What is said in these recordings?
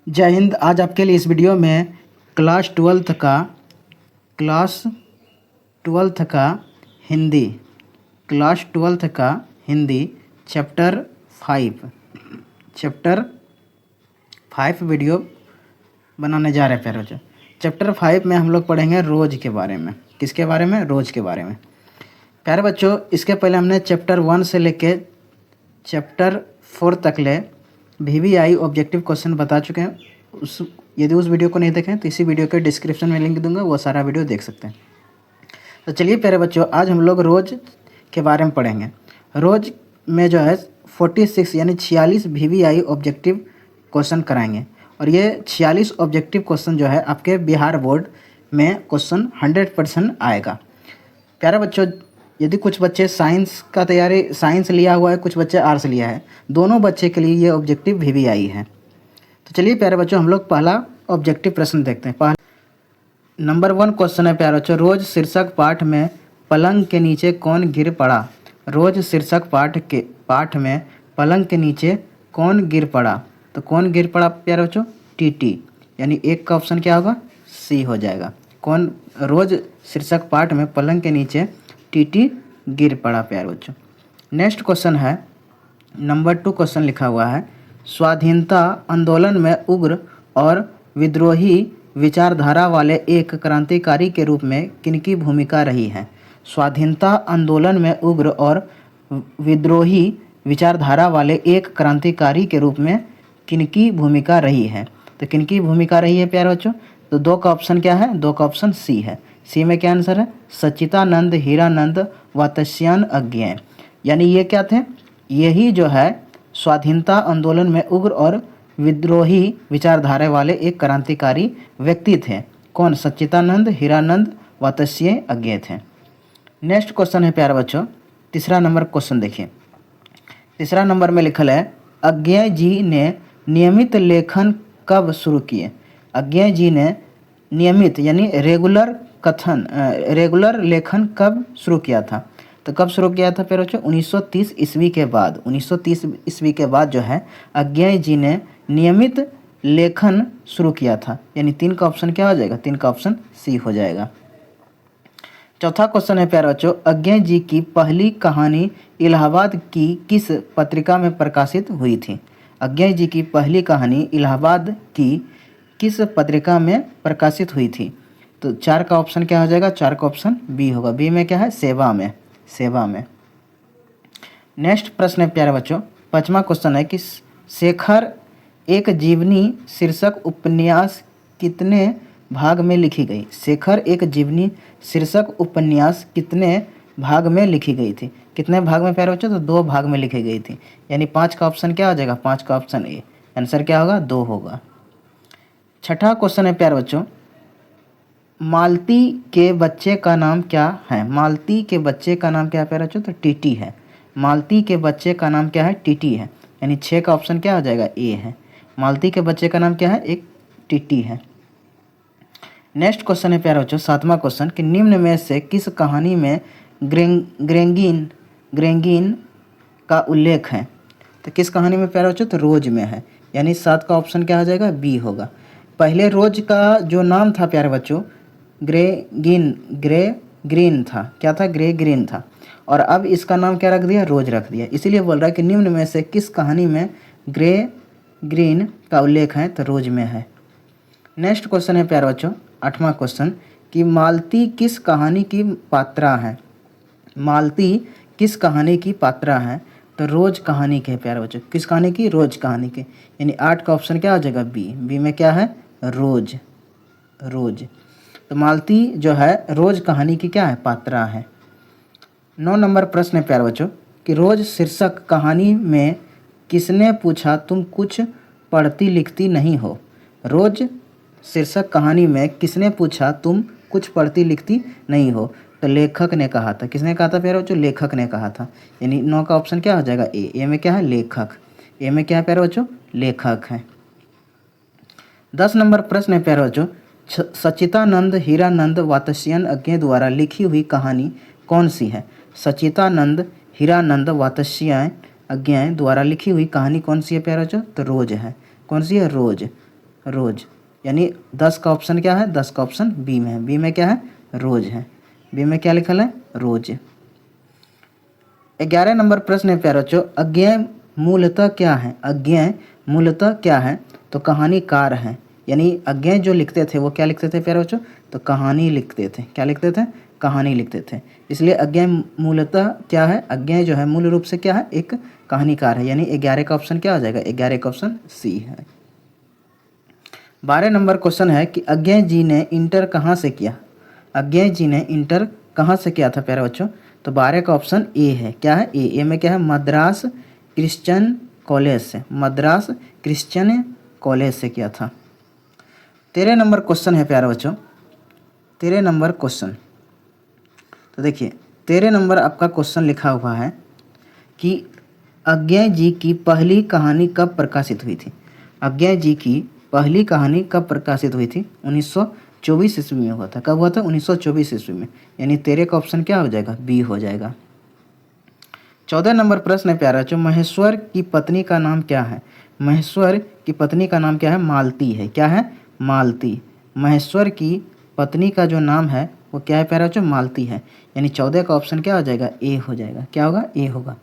जय हिंद। आज आपके लिए इस वीडियो में क्लास ट्वेल्थ का हिंदी चैप्टर 5 वीडियो बनाने जा रहे हैं। प्यारे बच्चों, चैप्टर 5 में हम लोग पढ़ेंगे रोज़ के बारे में। किसके बारे में? रोज़ के बारे में। प्यारे बच्चों, इसके पहले हमने चैप्टर 1 से लेके चैप्टर 4 तक ले VVI ऑब्जेक्टिव क्वेश्चन बता चुके हैं। यदि उस वीडियो को नहीं देखें तो इसी वीडियो के डिस्क्रिप्शन में लिंक दूंगा, वो सारा वीडियो देख सकते हैं। तो चलिए प्यारे बच्चों, आज हम लोग रोज़ के बारे में पढ़ेंगे। रोज़ में जो है 46 यानी 46 VVI ऑब्जेक्टिव क्वेश्चन कराएंगे। और ये 46 ऑब्जेक्टिव क्वेश्चन जो है आपके बिहार बोर्ड में क्वेश्चन 100% आएगा। प्यारे बच्चों, यदि कुछ बच्चे साइंस लिया हुआ है, कुछ बच्चे आर्ट्स लिया है, दोनों बच्चे के लिए ये ऑब्जेक्टिव VVI है। तो चलिए प्यारे बच्चों, हम लोग पहला ऑब्जेक्टिव प्रश्न देखते हैं। नंबर 1 क्वेश्चन है प्यारे बच्चों, रोज शीर्षक पाठ में पलंग के नीचे कौन गिर पड़ा। रोज शीर्षक पाठ में पलंग के नीचे कौन गिर पड़ा। तो कौन गिर पड़ा प्यारे बच्चों? टीटी। यानी एक का ऑप्शन क्या होगा? सी हो जाएगा। कौन रोज शीर्षक पाठ में पलंग के नीचे टीटी गिर पड़ा प्यारे बच्चों। नेक्स्ट क्वेश्चन है, नंबर 2 क्वेश्चन लिखा हुआ है, स्वाधीनता आंदोलन में उग्र और विद्रोही विचारधारा वाले एक क्रांतिकारी के रूप में किनकी भूमिका रही है। स्वाधीनता आंदोलन में उग्र और विद्रोही विचारधारा वाले एक क्रांतिकारी के रूप में किनकी भूमिका रही है। तो किनकी भूमिका रही है प्यारे बच्चों? तो 2 का ऑप्शन क्या है? 2 का ऑप्शन सी है। सी में क्या आंसर है? सच्चिदानंद, हीरानंद व तस्यान अज्ञेय। यानी ये क्या थे? यही जो है स्वाधीनता आंदोलन में उग्र और विद्रोही विचारधारा वाले एक क्रांतिकारी व्यक्ति थे। कौन? सच्चिदानंद, हीरानंद व तस्यान अज्ञेय थे। नेक्स्ट क्वेश्चन है प्यारे बच्चों, तीसरा नंबर क्वेश्चन देखिए। तीसरा नंबर में लिखल है, अज्ञेय जी ने नियमित लेखन कब शुरू किए। अज्ञेय जी ने नियमित यानी रेगुलर लेखन कब शुरू किया था। तो कब शुरू किया था प्यारे बच्चों? 1930 ईस्वी के बाद। 1930 ईस्वी के बाद जो है अज्ञेय जी ने नियमित लेखन शुरू किया था। यानी 3 का ऑप्शन क्या हो जाएगा? 3 का ऑप्शन सी हो जाएगा। चौथा क्वेश्चन है प्यारे बच्चों, अज्ञेय जी की पहली कहानी इलाहाबाद की किस पत्रिका में प्रकाशित हुई थी। अज्ञेय जी की पहली कहानी इलाहाबाद की किस पत्रिका में प्रकाशित हुई थी। तो 4 का ऑप्शन क्या हो जाएगा? 4 का ऑप्शन बी होगा। बी में क्या है? सेवा में। नेक्स्ट प्रश्न है प्यारे बच्चों, 5वां क्वेश्चन है कि शेखर एक जीवनी शीर्षक उपन्यास कितने भाग में लिखी गई। शेखर एक जीवनी शीर्षक उपन्यास कितने भाग में लिखी गई थी। कितने भाग में प्यारे बच्चों? तो 2 भाग में लिखी गई थी। यानी 5 का ऑप्शन क्या हो जाएगा? 5 का ऑप्शन ए। आंसर क्या होगा? 2 होगा। छठा क्वेश्चन है प्यारे बच्चों, मालती के बच्चे का नाम क्या है। मालती के बच्चे का नाम क्या है प्यारे बच्चों? तो टीटी है। मालती के बच्चे का नाम क्या है? टीटी है। यानी 6 का ऑप्शन क्या हो जाएगा? ए है। मालती के बच्चे का नाम क्या है? एक टीटी है। नेक्स्ट क्वेश्चन है प्यारे बच्चों, 7वां क्वेश्चन कि निम्न में से किस कहानी में ग्रेंगिन का उल्लेख है। तो किस कहानी में प्यारे बच्चों? तो रोज में है। यानी 7 का ऑप्शन क्या हो जाएगा? बी होगा। पहले रोज का जो नाम था प्यारे बच्चों, ग्रे ग्रीन था। क्या था? ग्रे ग्रीन था। और अब इसका नाम क्या रख दिया? रोज रख दिया। इसीलिए बोल रहा है कि निम्न में से किस कहानी में ग्रे ग्रीन का उल्लेख है। तो रोज में है। नेक्स्ट क्वेश्चन है प्यारे बच्चों, 8वां क्वेश्चन कि मालती किस कहानी की पात्रा है। मालती किस कहानी की पात्रा है। तो रोज कहानी के प्यारे बच्चों। किस कहानी की? रोज कहानी के। यानी 8 का ऑप्शन क्या हो जाएगा? बी। बी में क्या है? रोज। तो मालती जो है रोज कहानी की क्या है? पात्रा है। 9 नंबर प्रश्न है प्यारे बच्चों कि रोज शीर्षक कहानी में किसने पूछा तुम कुछ पढ़ती लिखती नहीं हो। रोज शीर्षक कहानी में किसने पूछा तुम कुछ पढ़ती लिखती नहीं हो। तो लेखक ने कहा था। किसने कहा था प्यारे बच्चों? लेखक ने कहा था। यानी 9 का ऑप्शन क्या हो जाएगा? ए। ए में क्या है? लेखक। ए में क्या है प्यारे बच्चों? लेखक है। 10 नंबर प्रश्न है प्यारे बच्चों, सच्चिदानंद, हीरानंद व तस्यान अज्ञेय द्वारा लिखी हुई कहानी कौन सी है। सच्चिदानंद, हीरानंद व तस्यान अज्ञेय द्वारा लिखी हुई कहानी कौन सी है प्यारे बच्चों? तो रोज है। कौन सी है? रोज। रोज, यानी 10 का ऑप्शन क्या है, 10 का ऑप्शन बी में है। बी में क्या है, रोज है। बी में क्या लिखल है, रोज। 11 नंबर प्रश्न है प्यारे बच्चों, अज्ञेय मूलतः क्या है। अज्ञेय मूलतः क्या है, तो कहानीकार हैं। यानी अज्ञेय जो लिखते थे वो क्या लिखते थे प्यारे बच्चों, तो कहानी लिखते थे। क्या लिखते थे, कहानी लिखते थे। इसलिए अज्ञेय मूलतः क्या है, अज्ञेय जो है मूल रूप से क्या है, एक कहानीकार है। यानी 11 का ऑप्शन क्या हो जाएगा, 11 का ऑप्शन सी है। 12 नंबर क्वेश्चन है कि अज्ञेय जी ने इंटर कहाँ से किया। अज्ञेय जी ने इंटर कहाँ से किया था प्यारे बच्चों, तो 12 का ऑप्शन ए है। क्या है, ए में क्या है, मद्रास क्रिश्चियन कॉलेज से, मद्रास क्रिश्चियन कॉलेज से किया था। 13 नंबर क्वेश्चन है प्यारे बच्चों, 13 नंबर क्वेश्चन। तो देखिए 13 नंबर आपका क्वेश्चन लिखा हुआ है कि अज्ञेय जी की पहली कहानी कब प्रकाशित हुई थी। अज्ञेय जी की पहली कहानी कब प्रकाशित हुई थी, 1924 ईस्वी में हुआ था। कब हुआ था, 1924 ईस्वी में। यानी 13 का ऑप्शन क्या हो जाएगा, बी हो जाएगा। 14 नंबर प्रश्न है प्यारा बच्चों, महेश्वर की पत्नी का नाम क्या है। महेश्वर की पत्नी का नाम क्या है, मालती है। क्या है, मालती। महेश्वर की पत्नी का जो नाम है वो क्या है प्यारा बच्चों, मालती है। यानी 14 का ऑप्शन क्या हो जाएगा, ए हो जाएगा। क्या होगा, ए होगा।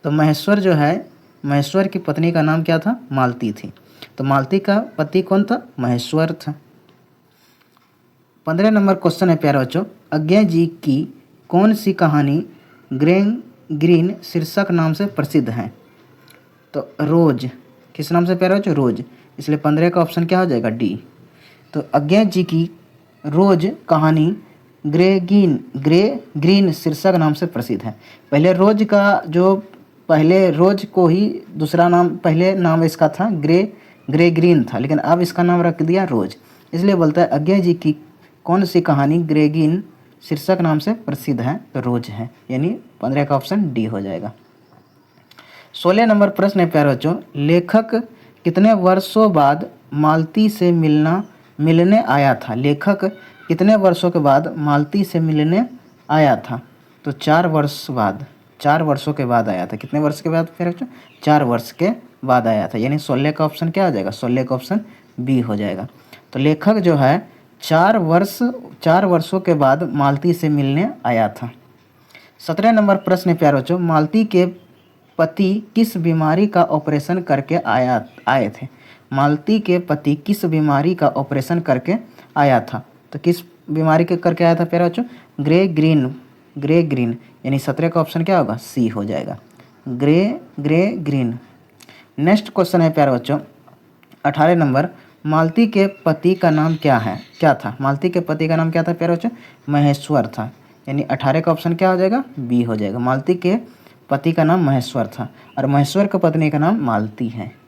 तो महेश्वर जो है, महेश्वर की पत्नी का नाम क्या था, मालती थी। तो मालती का पति कौन था, महेश्वर था। 15 नंबर क्वेश्चन है प्यारे बच्चों, अज्ञेय जी की कौन सी कहानी ग्रीन शीर्षक नाम से प्रसिद्ध है। तो रोज, किस नाम से प्यारे बच्चों, रोज। इसलिए 15 का ऑप्शन क्या हो जाएगा, डी। तो अज्ञेय जी की रोज कहानी ग्रीन शीर्षक नाम से प्रसिद्ध है। पहले रोज का जो, पहले रोज को ही दूसरा नाम, पहले नाम इसका था ग्रे ग्रीन था, लेकिन अब इसका नाम रख दिया रोज। इसलिए बोलता है अज्ञेय जी की कौन सी कहानी ग्रीन शीर्षक नाम से प्रसिद्ध है, तो रोज है। यानी 15 का ऑप्शन डी हो जाएगा। 16 नंबर प्रश्न है प्यारे बच्चों, लेखक कितने वर्षों बाद मालती से मिलने आया था। लेखक कितने वर्षों के बाद मालती से मिलने आया था, तो 4 वर्ष बाद, 4 वर्षों के बाद आया था। कितने वर्ष के बाद प्यारे बच्चों, 4 वर्ष के बाद आया था। यानी 16 का ऑप्शन क्या हो जाएगा, 16 का ऑप्शन बी हो जाएगा। तो लेखक जो है 4 वर्षों के बाद मालती से मिलने आया था। 17 नंबर प्रश्न है प्यारे बच्चों, मालती के पति किस बीमारी का ऑपरेशन करके आए थे। मालती के पति किस बीमारी का ऑपरेशन करके आया था, तो किस बीमारी के करके आया था प्यारे बच्चों, ग्रे ग्रीन। यानी 17 का ऑप्शन क्या होगा, सी हो जाएगा, ग्रे ग्रीन। नेक्स्ट क्वेश्चन है प्यारे बच्चों 18 नंबर, मालती के पति का नाम क्या था। मालती के पति का नाम क्या था प्यारे बच्चों, महेश्वर था। यानी 18 का ऑप्शन क्या हो जाएगा, बी हो जाएगा। मालती के पति का नाम महेश्वर था और महेश्वर की पत्नी का नाम मालती है।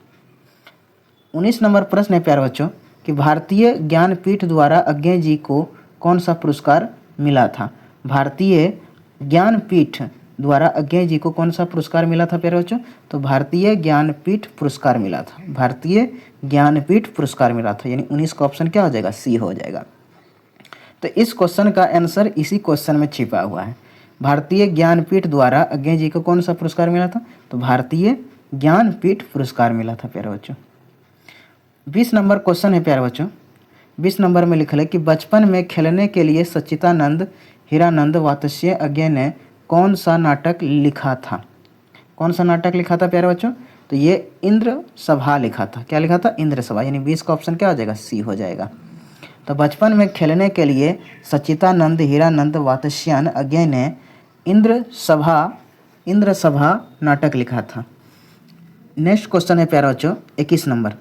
19 नंबर प्रश्न है प्यारे बच्चों कि भारतीय ज्ञानपीठ द्वारा अज्ञेय जी को कौन सा पुरस्कार मिला था। भारतीय ज्ञानपीठ द्वारा अज्ञेय जी को कौन सा पुरस्कार मिला था प्यारे बच्चों, तो भारतीय ज्ञानपीठ पुरस्कार मिला था। भारतीय ज्ञानपीठ पुरस्कार मिला था। यानी 19 का ऑप्शन क्या हो जाएगा, सी हो जाएगा। तो इस क्वेश्चन का आंसर इसी क्वेश्चन में छिपा हुआ है। भारतीय ज्ञानपीठ द्वारा अज्ञेय जी को कौन सा पुरस्कार मिला था, तो भारतीय ज्ञानपीठ पुरस्कार मिला था प्यारे बच्चों। 20 नंबर क्वेश्चन है प्यारे बच्चों, 20 नंबर में लिखा है कि बचपन में खेलने के लिए सच्चिदानंद हीरानंद वात्स्य अज्ञेय ने कौन सा नाटक लिखा था। कौन सा नाटक लिखा था प्यारे बच्चों, तो ये इंद्र सभा लिखा था। क्या लिखा था, इंद्र सभा। यानी 20 का ऑप्शन क्या हो जाएगा, सी हो जाएगा। तो बचपन में खेलने के लिए सच्चिदानंद हीरानंद वात्स्यायन अज्ञेय ने इंद्र सभा नाटक लिखा था। नेक्स्ट क्वेश्चन है प्यारे बच्चों 21 नंबर।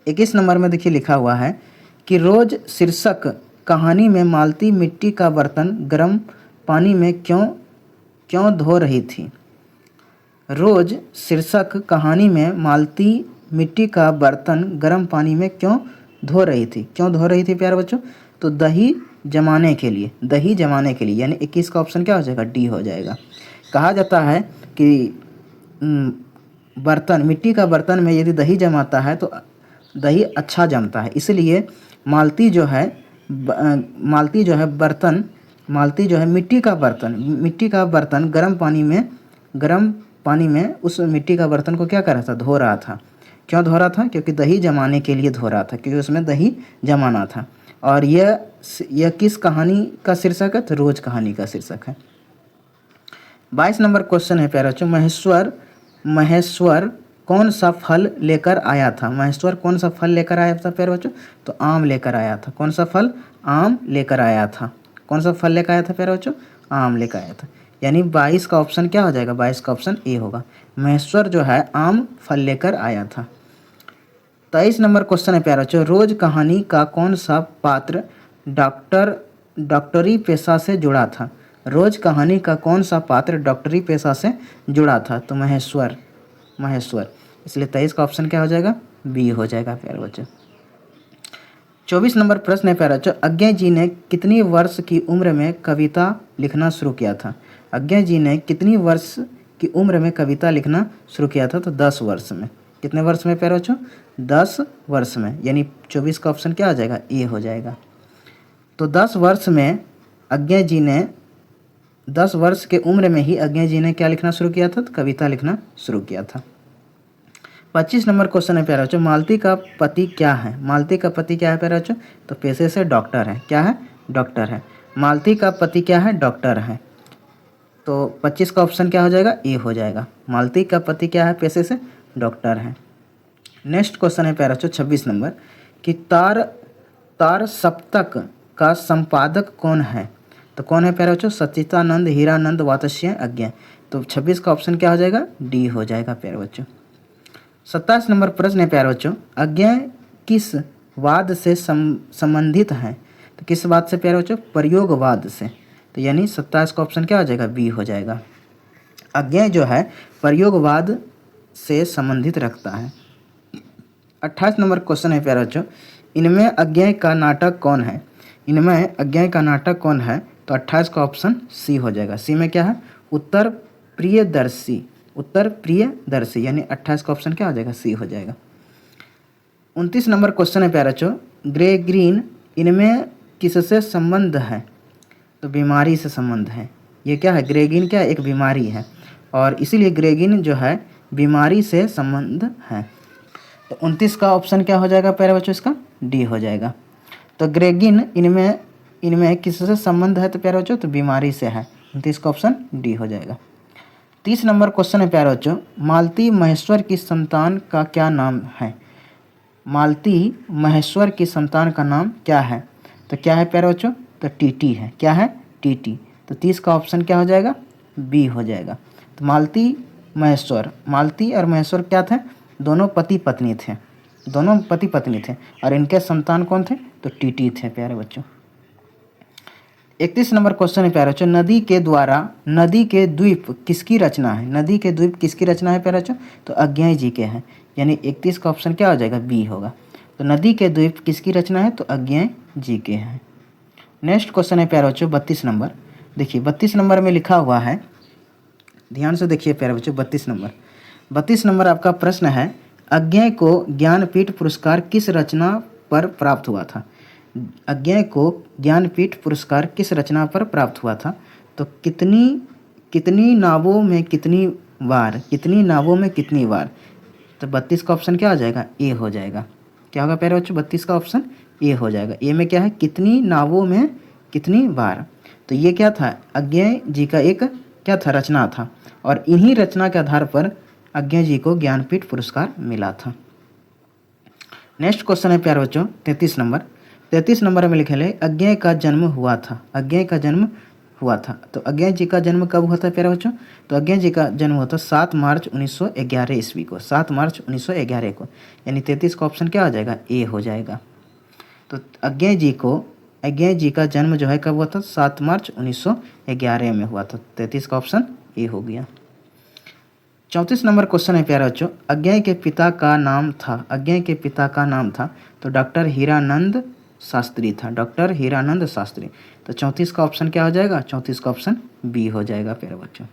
21 नंबर में देखिए लिखा हुआ है कि रोज शीर्षक कहानी में मालती मिट्टी का बर्तन गर्म पानी में क्यों धो रही थी। रोज शीर्षक कहानी में मालती मिट्टी का बर्तन गर्म पानी में क्यों धो रही थी। क्यों धो रही थी प्यारे बच्चों, तो दही जमाने के लिए, दही जमाने के लिए। यानी 21 का ऑप्शन क्या हो जाएगा, डी हो जाएगा। कहा जाता है कि बर्तन, मिट्टी का बर्तन में यदि दही जमाता है तो दही अच्छा जमता है। इसलिए मालती जो है मिट्टी का बर्तन गर्म पानी में उस मिट्टी का बर्तन को क्या कर रहा था, धो रहा था। क्यों धो रहा था? क्योंकि दही जमाने के लिए धो रहा था, क्योंकि उसमें दही जमाना था। और यह किस कहानी का शीर्षक है? तो रोज कहानी का शीर्षक है। 22 नंबर क्वेश्चन है प्यारे बच्चों, महेश्वर कौन सा फल लेकर आया था? महेश्वर कौन सा फल लेकर आया था प्यारे बच्चों? तो आम लेकर आया था। कौन सा फल? आम लेकर आया था। कौन सा फल लेकर आया था प्यारे बच्चों? आम लेकर आया था। यानी 22 का ऑप्शन क्या हो जाएगा? 22 का ऑप्शन ए होगा। महेश्वर जो है आम फल लेकर आया था। 23 नंबर क्वेश्चन है प्यारे बच्चों, रोज कहानी का कौन सा पात्र डॉक्टरी पेशा से जुड़ा था? रोज कहानी का कौन सा पात्र डॉक्टरी पेशा से जुड़ा था? तो महेश्वर। इसलिए 23 का ऑप्शन क्या हो जाएगा? बी हो जाएगा प्यारे बच्चों। 24 नंबर प्रश्न है प्यारे बच्चों, अज्ञे जी ने कितनी वर्ष की उम्र में कविता लिखना शुरू किया था? अज्ञे जी ने कितनी वर्ष की उम्र में कविता लिखना शुरू किया था? तो 10 वर्ष में। कितने वर्ष में प्यारे बच्चों? 10 वर्ष में। यानी 24 का ऑप्शन क्या हो जाएगा? ए हो जाएगा। तो 10 वर्ष में अज्ञे जी ने 10 वर्ष के उम्र में ही अज्ञे जी ने क्या लिखना शुरू किया था? तो कविता लिखना शुरू किया था। 25 नंबर क्वेश्चन है प्यारे बच्चों, मालती का पति क्या है? मालती का पति क्या है प्यारे बच्चों? तो पेशे से डॉक्टर है। क्या है? डॉक्टर है। मालती का पति क्या है? डॉक्टर है। तो 25 का ऑप्शन क्या हो जाएगा? ए हो जाएगा। मालती का पति क्या है? पेशे से डॉक्टर है। नेक्स्ट क्वेश्चन है प्यारे बच्चों 26 नंबर कि तार सप्तक का संपादक कौन है? तो कौन है प्यारे बच्चों? सच्चिदानंद, हीरानंद, वात्स्ययन, अज्ञे। तो 26 का ऑप्शन क्या हो जाएगा? डी हो जाएगा प्यारे बच्चों। 27 नंबर प्रश्न है प्यारे बच्चों, अज्ञे किस वाद से संबंधित है? तो किस वाद से प्यारे बच्चों? प्रयोगवाद से। तो यानी 27 का ऑप्शन क्या हो जाएगा? बी हो जाएगा। अज्ञे जो है प्रयोगवाद से संबंधित रखता है। 28 नंबर क्वेश्चन है प्यारे बच्चों, इनमें अज्ञे का नाटक कौन है? इनमें अज्ञे का नाटक कौन है? तो 28 का ऑप्शन सी हो जाएगा। सी में क्या है? उत्तर प्रियदर्शी। यानी 28 का ऑप्शन क्या हो जाएगा? सी हो जाएगा। 29 नंबर क्वेश्चन है प्यारे बच्चों, ग्रे ग्रीन इनमें किससे संबंध है? तो बीमारी से संबंध है। ये क्या है? ग्रे ग्रीन क्या है? एक बीमारी है और इसीलिए ग्रे ग्रीन जो है बीमारी से संबंध है। तो 29 का ऑप्शन क्या हो जाएगा प्यारे बच्चों? इसका डी हो जाएगा। तो ग्रेगिन इनमें किससे संबंध है? तो प्यारे बच्चों तो बीमारी से है। 29 का ऑप्शन डी हो जाएगा। 30 नंबर क्वेश्चन है प्यारे बच्चों, मालती महेश्वर की संतान का क्या नाम है? मालती महेश्वर की संतान का नाम क्या है? तो क्या है प्यारे बच्चों? तो टीटी है। क्या है? टीटी। तो 30 का ऑप्शन क्या हो जाएगा? बी हो जाएगा। तो मालती और महेश्वर क्या थे? दोनों पति पत्नी थे और इनके संतान कौन थे? तो टीटी थे प्यारे बच्चों। 31 नंबर क्वेश्चन है प्यारे बच्चों, नदी के द्वीप किसकी रचना है? नदी के द्वीप किसकी रचना है प्यारे बच्चों? तो अज्ञे जी के हैं। यानी 31 का ऑप्शन क्या हो जाएगा? बी होगा। तो नदी के द्वीप किसकी रचना है? तो अज्ञे जी के हैं। नेक्स्ट क्वेश्चन है प्यारे बच्चों 32 नंबर। देखिए 32 नंबर में लिखा हुआ है, ध्यान से देखिए प्यारे बच्चों 32 नंबर आपका प्रश्न है, अज्ञे को ज्ञानपीठ पुरस्कार किस रचना पर प्राप्त हुआ था? अज्ञे को ज्ञानपीठ पुरस्कार किस रचना पर प्राप्त हुआ था? तो कितनी नावों में कितनी बार? तो 32 का ऑप्शन क्या हो जाएगा? ए हो जाएगा। क्या होगा प्यारे बच्चों? 32 का ऑप्शन ए हो जाएगा। ए में क्या है? कितनी नावों में कितनी बार। तो ये क्या था? अज्ञे जी का एक क्या था? रचना था और इन्हीं रचना के आधार पर अज्ञे जी को ज्ञानपीठ पुरस्कार मिला था। नेक्स्ट क्वेश्चन है प्यारे बच्चों 33 नंबर में लिखे ले, अज्ञे का जन्म हुआ था। तो अज्ञे जी का जन्म कब हुआ था प्यारे बच्चों? तो अज्ञे जी का जन्म हुआ था 7 मार्च 1911 ईस्वी को। 7 मार्च 1911 को। यानी 33 का ऑप्शन क्या हो जाएगा? ए हो जाएगा। तो अज्ञे जी का जन्म जो है कब हुआ था? 7 मार्च 1911 में हुआ था। 33 का ऑप्शन ए हो गया। 34 नंबर क्वेश्चन है प्यारे बच्चों, अज्ञे के पिता का नाम था तो डॉक्टर हीरानंद शास्त्री था। डॉक्टर हीरानंद शास्त्री। तो 34 का ऑप्शन क्या हो जाएगा? 34 का ऑप्शन बी हो जाएगा प्यारे बच्चों।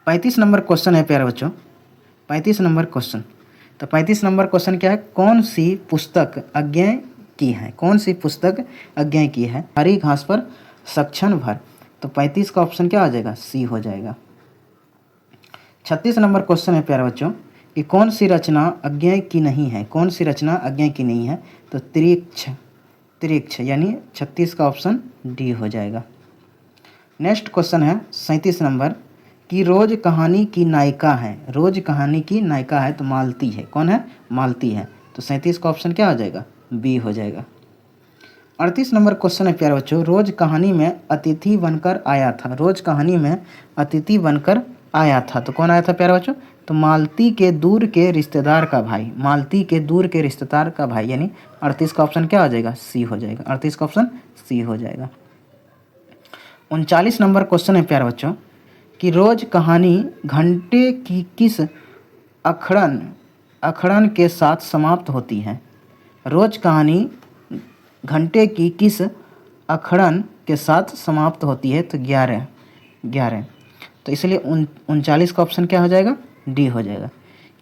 35 नंबर क्वेश्चन है प्यारे बच्चों 35 नंबर क्वेश्चन। तो 35 नंबर क्वेश्चन क्या है? कौन सी पुस्तक अज्ञे की है? हरी घास पर सक्षण भर। तो 35 का ऑप्शन क्या हो जाएगा? सी हो जाएगा। 36 नंबर क्वेश्चन है प्यारे बच्चों, कि कौन सी रचना अज्ञेय की नहीं है, कौन सी रचना अज्ञेय की नहीं है, तो त्रिक्ष यानी 36 का ऑप्शन डी हो जाएगा। नेक्स्ट क्वेश्चन है 37 नंबर कि रोज कहानी की नायिका है, रोज कहानी की नायिका है तो मालती है, कौन है, मालती है, तो 37 का ऑप्शन क्या हो जाएगा, बी हो जाएगा। 38 नंबर क्वेश्चन है प्यारे बच्चों, रोज कहानी में अतिथि बनकर आया था, रोज कहानी में अतिथि बनकर आया था तो कौन आया था प्यारे बच्चों, तो मालती के दूर के रिश्तेदार का भाई, मालती के दूर के रिश्तेदार का भाई, यानी 38 का ऑप्शन क्या हो जाएगा, सी हो जाएगा, 38 का ऑप्शन सी हो जाएगा। 39 नंबर क्वेश्चन है प्यारे बच्चों कि रोज कहानी घंटे की किस अखड़न के साथ समाप्त होती है, रोज कहानी घंटे की किस अखड़न के साथ समाप्त होती है, तो 11, तो इसलिए 39 का ऑप्शन क्या हो जाएगा, डी हो जाएगा,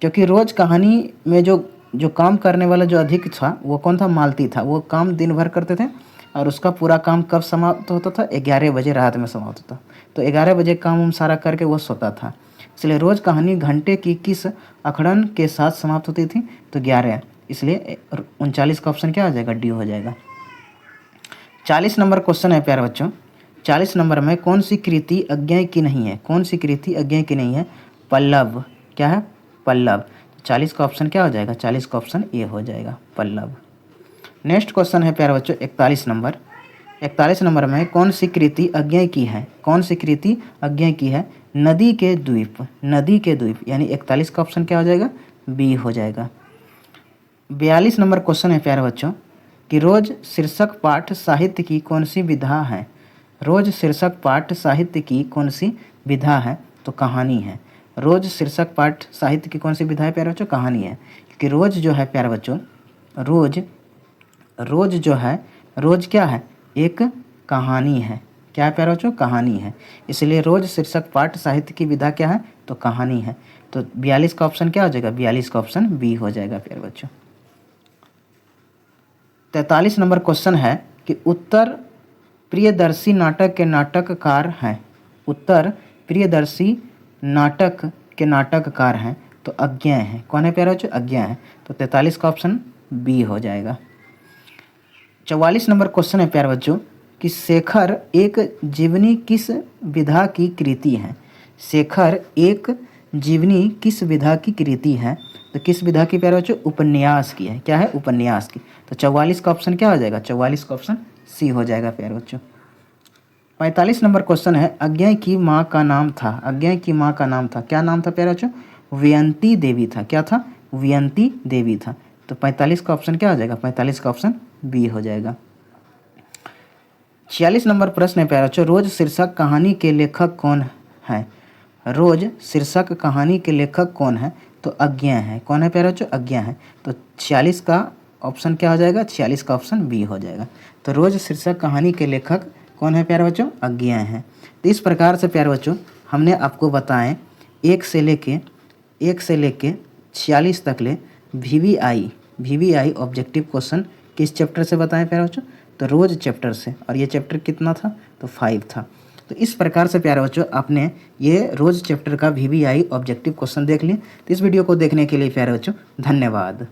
क्योंकि रोज कहानी में जो काम करने वाला जो अधिक था वो कौन था, मालती था, वो काम दिन भर करते थे और उसका पूरा काम कब समाप्त होता था, 11 बजे रात में समाप्त होता, तो 11 बजे काम सारा करके वो सोता था, इसलिए रोज कहानी घंटे की किस अखड़न के साथ समाप्त होती थी, तो 11, इसलिए 39 का ऑप्शन क्या हो जाएगा, डी हो जाएगा। 40 नंबर क्वेश्चन है प्यारे बच्चों, 40 नंबर में कौन सी कृति अज्ञेय की नहीं है, कौन सी कृति अज्ञेय की नहीं है, पल्लव, क्या है, पल्लव, 40 का ऑप्शन क्या हो जाएगा, 40 का ऑप्शन ए हो जाएगा, पल्लव। नेक्स्ट क्वेश्चन है प्यारे बच्चों 41 नंबर, 41 नंबर में कौन सी कृति अज्ञेय की है, कौन सी कृति अज्ञेय की है, नदी के द्वीप, नदी के द्वीप, यानी 41 का ऑप्शन क्या हो जाएगा, बी हो जाएगा। 42 नंबर क्वेश्चन है प्यारे बच्चों कि रोज शीर्षक पाठ साहित्य की कौन सी विधा है, रोज शीर्षक पाठ साहित्य की कौन सी विधा है, तो कहानी है, रोज शीर्षक पाठ साहित्य की कौन सी विधा है प्यारे बच्चों, कहानी है, क्योंकि रोज जो है प्यारे बच्चों, रोज जो है, रोज क्या है, एक कहानी है, क्या है प्यारे बच्चों, कहानी है, इसलिए रोज शीर्षक पाठ साहित्य की विधा क्या है, तो कहानी है, तो 42 का ऑप्शन क्या हो जाएगा, 42 का ऑप्शन बी हो जाएगा प्यारे बच्चों। 43 नंबर क्वेश्चन है कि उत्तर प्रियदर्शी नाटक के नाटककार हैं, उत्तर प्रियदर्शी नाटक के नाटककार हैं तो अज्ञेय है, कौन है प्यारे बच्चों, अज्ञेय है, तो 43 का ऑप्शन बी हो जाएगा। 44 नंबर क्वेश्चन है प्यारे बच्चों कि शेखर एक जीवनी किस विधा की कृति है, शेखर एक जीवनी किस विधा की कृति है, तो किस विधा की प्यारे बच्चों, उपन्यास की है, क्या है, उपन्यास की, तो 44 का ऑप्शन क्या हो जाएगा, 44 का ऑप्शन सी हो जाएगा प्यारे बच्चों। 45 नंबर क्वेश्चन है अज्ञेय की माँ का नाम था, अज्ञेय की माँ का नाम था, क्या नाम था प्यारे बच्चों, वियंती देवी था, क्या था, वियंती देवी था, तो 45 का ऑप्शन क्या हो जाएगा, 45 का ऑप्शन बी हो जाएगा। 46 नंबर प्रश्न है प्यारे बच्चों, रोज शीर्षक कहानी के लेखक कौन है, रोज शीर्षक कहानी के लेखक कौन है, तो अज्ञेय है, कौन है प्यारे बच्चों, अज्ञेय है, तो 46 का ऑप्शन क्या हो जाएगा, 46 का ऑप्शन बी हो जाएगा, तो रोज शीर्षक कहानी के लेखक कौन है प्यारे बच्चों, अज्ञेय है। तो इस प्रकार से प्यारे बच्चों हमने आपको बताएं 1 से लेके 46 तक ले VVI ऑब्जेक्टिव क्वेश्चन किस चैप्टर से बताएं प्यारे बच्चों, तो रोज चैप्टर से, और ये चैप्टर कितना था, तो 5 था। तो इस प्रकार से प्यारे बच्चों आपने ये रोज चैप्टर का VVI ऑब्जेक्टिव क्वेश्चन देख लिए। तो इस वीडियो को देखने के लिए प्यारे बच्चों धन्यवाद।